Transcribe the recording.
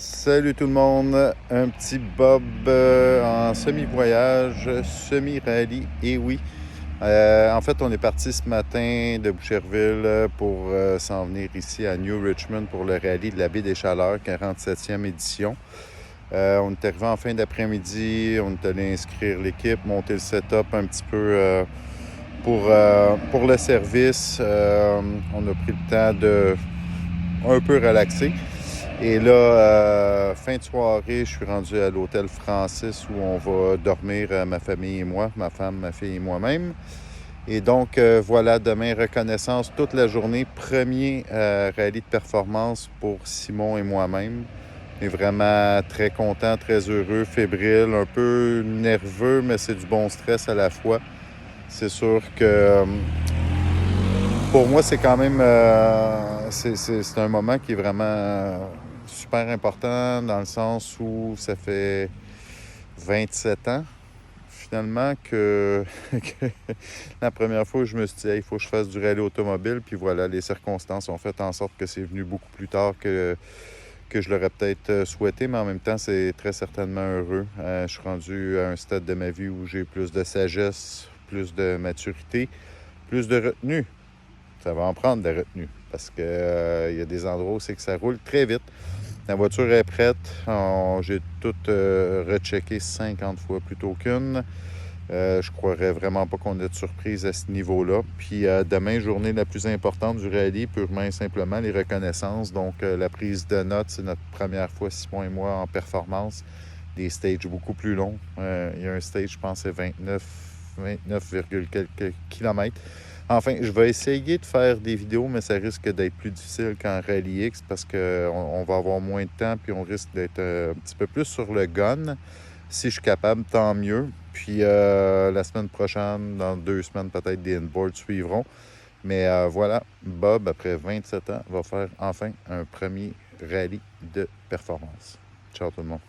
Salut tout le monde, un petit Bob en semi-voyage, semi-rallye, et oui. En fait, on est parti ce matin de Boucherville pour s'en venir ici à New Richmond pour le rallye de la baie des Chaleurs, 47e édition. On est arrivé en fin d'après-midi, on est allé inscrire l'équipe, monter le setup un petit peu pour le service. On a pris le temps de un peu relaxer. Et là, fin de soirée, je suis rendu à l'hôtel Francis où on va dormir, ma famille et moi, ma femme, ma fille et moi-même. Et donc, voilà, demain, reconnaissance toute la journée. Premier rallye de performance pour Simon et moi-même. On est vraiment très content, très heureux, fébrile, un peu nerveux, mais c'est du bon stress à la fois. C'est sûr que pour moi, c'est quand même c'est un moment qui est vraiment super important dans le sens où ça fait 27 ans finalement que la première fois où je me suis dit hey, il faut que je fasse du rallye automobile. Puis voilà, les circonstances ont fait en sorte que c'est venu beaucoup plus tard que je l'aurais peut-être souhaité, mais en même temps, c'est très certainement heureux. Je suis rendu à un stade de ma vie où j'ai plus de sagesse, plus de maturité, plus de retenue. Ça va en prendre de la retenue parce qu'il y a des endroits où c'est que ça roule très vite. La voiture est prête. J'ai tout rechecké 50 fois plutôt qu'une. Je croirais vraiment pas qu'on ait de surprise à ce niveau-là. Puis demain, journée la plus importante du rallye, purement et simplement les reconnaissances. Donc la prise de notes, c'est notre première fois, Simon et moi, en performance. Des stages beaucoup plus longs. Il y a un stage, je pense, c'est 29, quelques kilomètres. Enfin, je vais essayer de faire des vidéos, mais ça risque d'être plus difficile qu'en Rallye X parce qu'on va avoir moins de temps puis on risque d'être un petit peu plus sur le gun. Si je suis capable, tant mieux. Puis la semaine prochaine, dans 2 semaines, peut-être des inboards suivront. Mais voilà, Bob, après 27 ans, va faire enfin un premier rallye de performance. Ciao tout le monde.